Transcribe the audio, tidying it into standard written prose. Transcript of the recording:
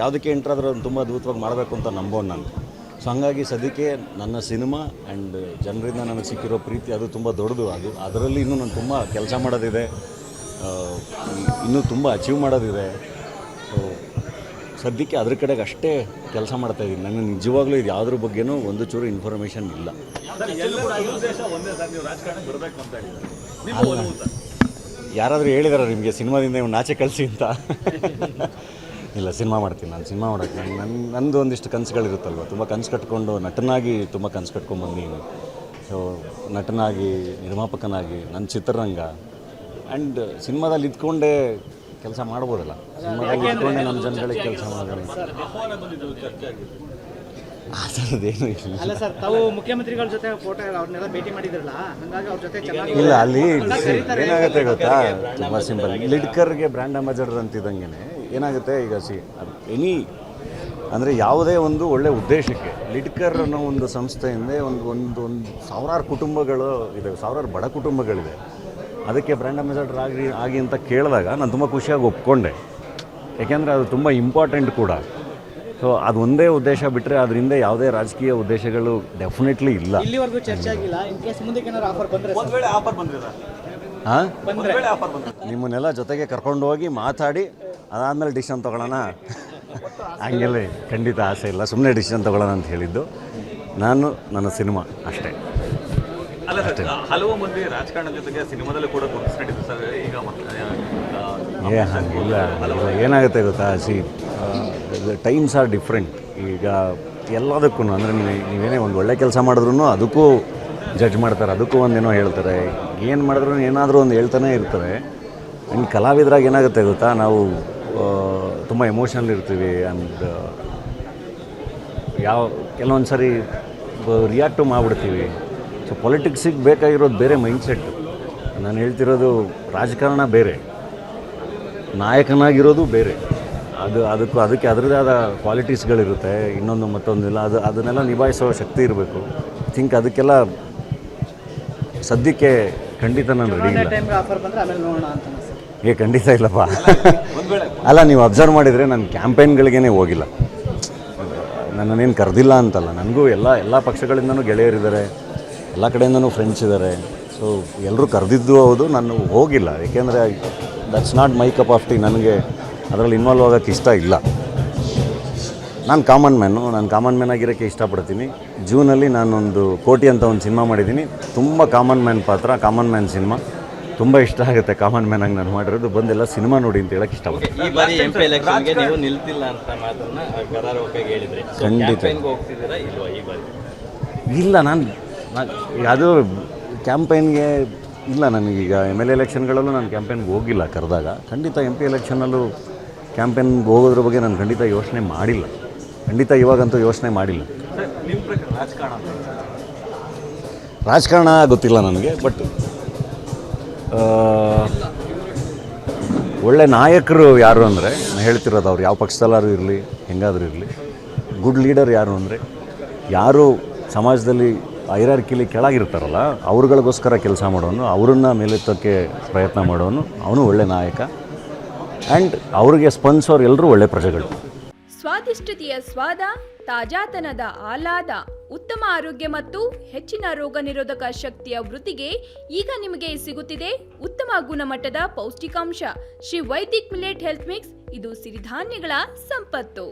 ಯಾವುದಕ್ಕೆ ಎಂಟ್ರಾದರೂ ಅದನ್ನು ತುಂಬ ಅದ್ಭುತವಾಗಿ ಮಾಡಬೇಕು ಅಂತ ನಂಬೋನು ನಾನು. ಸೊ ಹಂಗಾಗಿ ಸದ್ಯಕ್ಕೆ ನನ್ನ ಸಿನಿಮಾ ಆ್ಯಂಡ್ ಜನರಿಂದ ನನಗೆ ಸಿಕ್ಕಿರೋ ಪ್ರೀತಿ ಅದು ತುಂಬ ದೊಡ್ಡದು. ಅದರಲ್ಲಿ ಇನ್ನೂ ನಾನು ತುಂಬ ಕೆಲಸ ಮಾಡೋದಿದೆ, ಇನ್ನೂ ತುಂಬ ಅಚೀವ್ ಮಾಡೋದಿದೆ. ಸೊ ಸದ್ಯಕ್ಕೆ ಅದ್ರ ಕಡೆಗೆ ಅಷ್ಟೇ ಕೆಲಸ ಮಾಡ್ತಾಯಿದ್ದೀನಿ. ನನಗೆ ನಿಜವಾಗ್ಲೂ ಇದು ಯಾವುದ್ರ ಬಗ್ಗೆನೂ ಒಂದು ಚೂರು ಇನ್ಫಾರ್ಮೇಷನ್ ಇಲ್ಲ. ಯಾರಾದರೂ ಹೇಳಿದಾರ ನಿಮಗೆ ಸಿನಿಮಾದಿಂದ ಇವ್ನು ಆಚೆ ಕಳಿಸಿ ಅಂತ? ಇಲ್ಲ, ಸಿನಿಮಾ ಮಾಡ್ತೀನಿ ನಾನು. ಸಿನಿಮಾ ಮಾಡೋಕ್ಕೆ ನಂದು ಒಂದಿಷ್ಟು ಕನಸುಗಳಿರುತ್ತಲ್ವ, ತುಂಬ ಕನಸು ಕಟ್ಕೊಂಡು ನಟನಾಗಿ ತುಂಬ ಕನಸು ಕಟ್ಕೊಂಡ್ಬಂದೀನಿ. ಸೊ ನಟನಾಗಿ, ನಿರ್ಮಾಪಕನಾಗಿ, ನನ್ನ ಚಿತ್ರರಂಗ ಆ್ಯಂಡ್ ಸಿನಿಮಾದಲ್ಲಿ ಇದ್ಕೊಂಡೇ ಕೆಲಸ ಮಾಡ್ಬೋದಲ್ಲ. ಸಿನಿಮಾದಲ್ಲಿ ಇದ್ಕೊಂಡೆ ನಮ್ಮ ಜನಗಳಿಗೆ ಕೆಲಸ ಮಾಡೋಣ, ಆ ಥರದ್ದೇನು ಇಲ್ಲ. ಅಲ್ಲ ಸರ್, ತಾವು ಮುಖ್ಯಮಂತ್ರಿಗಳ ಜೊತೆ ಫೋಟೋ ಅವ್ರನ್ನೆಲ್ಲ ಭೇಟಿ ಮಾಡಿದ್ರಲ್ಲ, ಹಾಗಾಗಿ ಅವ್ರ ಜೊತೆ ಚೆನ್ನಾಗಿ ಇಲ್ಲ. ಅಲ್ಲಿ ಏನಾಗುತ್ತೆ ಗೊತ್ತಾ, ತುಂಬ ಸಿಂಪಲ್. ಲಿಡ್ಕರ್ಗೆ ಬ್ರ್ಯಾಂಡ್ ಅಂಬಾಸಿಡರ್ ಅಂತಿದ್ದಂಗೆ ಏನಾಗುತ್ತೆ ಈಗ ಎನಿ ಅಂದರೆ ಯಾವುದೇ ಒಂದು ಒಳ್ಳೆ ಉದ್ದೇಶಕ್ಕೆ ಲಿಡ್ಕರ್ ಅನ್ನೋ ಒಂದು ಸಂಸ್ಥೆಯಿಂದ ಒಂದು ಸಾವಿರಾರು ಕುಟುಂಬಗಳು ಇದೆ, ಸಾವಿರಾರು ಬಡ ಕುಟುಂಬಗಳಿದೆ. ಅದಕ್ಕೆ ಬ್ರ್ಯಾಂಡ್ ಅಂಬಾಸಿಡರ್ ಆಗಿ ಅಂತ ಕೇಳಿದಾಗ ನಾನು ತುಂಬ ಖುಷಿಯಾಗಿ ಒಪ್ಕೊಂಡೆ. ಯಾಕೆಂದರೆ ಅದು ತುಂಬ ಇಂಪಾರ್ಟೆಂಟ್ ಕೂಡ. ಸೊ ಅದು ಒಂದೇ ಉದ್ದೇಶ ಬಿಟ್ಟರೆ ಅದರಿಂದ ಯಾವುದೇ ರಾಜಕೀಯ ಉದ್ದೇಶಗಳು ಡೆಫಿನೆಟ್ಲಿ ಇಲ್ಲ. ಇಲ್ಲಿವರೆಗೂ ಚರ್ಚೆ ಆಗಿಲ್ಲ. ಇನ್ ಕೇಸ್ ಮುಂದಕ್ಕೆ ಏನಾದ್ರು ಆಫರ್ ಬಂದರೆ ಹಾಂ, ನಿಮ್ಮನ್ನೆಲ್ಲ ಜೊತೆಗೆ ಕರ್ಕೊಂಡು ಹೋಗಿ ಮಾತಾಡಿ ಅದಾದಮೇಲೆ ಡಿಸಿಷನ್ ತೊಗೊಳ್ಳೋಣ ಹಂಗೆಲ್ಲ ಖಂಡಿತ ಆಸೆ ಇಲ್ಲ. ಸುಮ್ಮನೆ ಡಿಸಿಷನ್ ತೊಗೊಳ್ಳೋಣ ಅಂತ ಹೇಳಿದ್ದು ನಾನು. ನನ್ನ ಸಿನಿಮಾ ಅಷ್ಟೇ. ಅಲ್ಲ ಸರ್, ಹಲವು ಮಂದಿ ರಾಜಕಾರಣದ ಜೊತೆಗೆ ಸಿನಿಮಾದಲ್ಲೂ ಕೂಡ ಗುರುತಿಸ್ಕೊಂಡಿದ್ದು ಸರ್. ಈಗ ಹಾಗಿಲ್ಲ. ಏನಾಗುತ್ತೆ ಗೊತ್ತಾ, ಟೈಮ್ಸ್ ಆರ್ ಡಿಫ್ರೆಂಟ್. ಈಗ ಎಲ್ಲದಕ್ಕೂ ಅಂದರೆ ನೀವೇನೇ ಒಂದು ಒಳ್ಳೆ ಕೆಲಸ ಮಾಡಿದ್ರೂ ಅದಕ್ಕೂ ಜಡ್ಜ್ ಮಾಡ್ತಾರೆ, ಅದಕ್ಕೂ ಒಂದೇನೋ ಹೇಳ್ತಾರೆ. ಏನು ಮಾಡಿದ್ರು ಏನಾದರೂ ಒಂದು ಹೇಳ್ತಾನೆ ಇರ್ತಾರೆ. ಇನ್ನು ಕಲಾವಿದರಾಗಿ ಏನಾಗುತ್ತೆ ಗೊತ್ತಾ, ನಾವು ತುಂಬ ಎಮೋಷ್ನಲ್ ಇರ್ತೀವಿ. ಆ್ಯಂಡ್ ಕೆಲವೊಂದು ಸರಿ ರಿಯಾಕ್ಟು ಮಾಡಿಬಿಡ್ತೀವಿ. ಸೊ ಪೊಲಿಟಿಕ್ಸಿಗೆ ಬೇಕಾಗಿರೋದು ಬೇರೆ ಮೈಂಡ್ಸೆಟ್. ನಾನು ಹೇಳ್ತಿರೋದು ರಾಜಕಾರಣ ಬೇರೆ, ನಾಯಕನಾಗಿರೋದು ಬೇರೆ. ಅದಕ್ಕೆ ಅದರದೇ ಆದ ಕ್ವಾಲಿಟೀಸ್ಗಳಿರುತ್ತೆ, ಇನ್ನೊಂದು ಮತ್ತೊಂದಿಲ್ಲ. ಅದನ್ನೆಲ್ಲ ನಿಭಾಯಿಸೋ ಶಕ್ತಿ ಇರಬೇಕು. ಥಿಂಕ್ ಅದಕ್ಕೆಲ್ಲ ಸದ್ಯಕ್ಕೆ ಖಂಡಿತ ನಾನು ರೆಡಿ ಇಲ್ಲ. ಖಂಡಿತ ಇಲ್ಲಪ್ಪ. ಅಲ್ಲ, ನೀವು ಅಬ್ಸರ್ವ್ ಮಾಡಿದರೆ ನಾನು ಕ್ಯಾಂಪೇನ್ಗಳಿಗೇ ಹೋಗಿಲ್ಲ. ನನ್ನನ್ನೇನು ಕರೆದಿಲ್ಲ ಅಂತಲ್ಲ. ನನಗೂ ಎಲ್ಲ ಪಕ್ಷಗಳಿಂದನೂ ಗೆಳೆಯರಿದ್ದಾರೆ, ಎಲ್ಲ ಕಡೆಯಿಂದನೂ ಫ್ರೆಂಡ್ಸ್ ಇದ್ದಾರೆ. ಸೊ ಎಲ್ಲರೂ ಕರೆದಿದ್ದು ಹೌದು, ನಾನು ಹೋಗಿಲ್ಲ. ಏಕೆಂದರೆ that's not my cup of tea. ನನಗೆ ಅದರಲ್ಲಿ ಇನ್ವಾಲ್ವ್ ಆಗೋಕ್ಕೆ ಇಷ್ಟ ಇಲ್ಲ. ನಾನು ಕಾಮನ್ ಮ್ಯಾನ್ ಆಗಿರೋಕ್ಕೆ ಇಷ್ಟಪಡ್ತೀನಿ. ಜೂನಲ್ಲಿ ನಾನೊಂದು ಕೋಟಿ ಅಂತ ಒಂದು ಸಿನಿಮಾ ಮಾಡಿದ್ದೀನಿ. ತುಂಬ ಕಾಮನ್ ಮ್ಯಾನ್ ಪಾತ್ರ, ಕಾಮನ್ ಮ್ಯಾನ್ ಸಿನಿಮಾ ತುಂಬ ಇಷ್ಟ ಆಗುತ್ತೆ. ಕಾಮನ್ ಮ್ಯಾನ್ ಆಗಿ ನಾನು ಮಾಡಿರೋದು. ಬಂದೆಲ್ಲ ಸಿನಿಮಾ ನೋಡಿ ಅಂತ ಹೇಳಕ್ಕೆ ಇಷ್ಟಪಡ್ತೀನಿ. ಈ ಬಾರಿ MP ಎಲೆಕ್ಷನ್ಗೆ ನೀವು ನಿಲ್ತಿಲ್ಲ ಅಂತ ಮಾತನ್ನ ಗರಾರೋಕಾಗಿ ಹೇಳಿದ್ರೆ, ಖಂಡಿತ ಹೋಗ್ತಿದ್ದೀರಾ ಇಲ್ವಾ ಈ ಬಾರಿ? ಇಲ್ಲ, ನಾನು ಅದು ಕ್ಯಾಂಪೇನ್ಗೆ ಇಲ್ಲ. ನನಗೀಗ MLA ಎಲೆಕ್ಷನ್ಗಳಲ್ಲೂ ನಾನು ಕ್ಯಾಂಪೇನ್ಗೆ ಹೋಗಿಲ್ಲ ಕರೆದಾಗ. ಖಂಡಿತ MP ಎಲೆಕ್ಷನಲ್ಲೂ ಕ್ಯಾಂಪೇನ್ಗೆ ಹೋಗೋದ್ರ ಬಗ್ಗೆ ನಾನು ಖಂಡಿತ ಯೋಚನೆ ಮಾಡಿಲ್ಲ. ಖಂಡಿತ ಇವಾಗಂತೂ ಯೋಚನೆ ಮಾಡಿಲ್ಲ. ರಾಜಕಾರಣ ಗೊತ್ತಿಲ್ಲ ನನಗೆ. ಬಟ್ ಒಳ್ಳೆ ನಾಯಕರು ಯಾರು ಅಂದರೆ ನಾನು ಹೇಳ್ತಿರೋದು, ಅವ್ರು ಯಾವ ಪಕ್ಷದಲ್ಲಾದ್ರೂ ಇರಲಿ, ಹೆಂಗಾದರೂ ಇರಲಿ, ಗುಡ್ ಲೀಡರ್ ಯಾರು ಅಂದರೆ ಯಾರು ಸಮಾಜದಲ್ಲಿ ಹೈರಾರ್ಕಿಲಿ ಕೆಳಗಿರ್ತಾರಲ್ಲ ಅವ್ರುಗಳಿಗೋಸ್ಕರ ಕೆಲಸ ಮಾಡೋನು, ಅವರನ್ನು ಮೇಲೆತ್ತೋಕ್ಕೆ ಪ್ರಯತ್ನ ಮಾಡೋನು, ಅವನು ಒಳ್ಳೆ ನಾಯಕ. ಆ್ಯಂಡ್ ಅವ್ರಿಗೆ ಸ್ಪಂದಿಸೋರು ಎಲ್ಲರೂ ಒಳ್ಳೆ ಪ್ರಜೆಗಳು. ಸ್ವಾದಿಷ್ಟತೆಯ ಸ್ವಾದ, ತಾಜಾತನದ ಆಹ್ಲಾದ, ಉತ್ತಮ ಆರೋಗ್ಯ ಮತ್ತು ಹೆಚ್ಚಿನ ರೋಗ ನಿರೋಧಕ ಶಕ್ತಿಯ ವೃದ್ಧಿಗೆ ಈಗ ನಿಮಗೆ ಸಿಗುತ್ತಿದೆ ಉತ್ತಮ ಗುಣಮಟ್ಟದ ಪೌಷ್ಟಿಕಾಂಶ. Shri Vaidik millet health mix. ಇದು ಸಿರಿಧಾನ್ಯಗಳ ಸಂಪತ್ತು.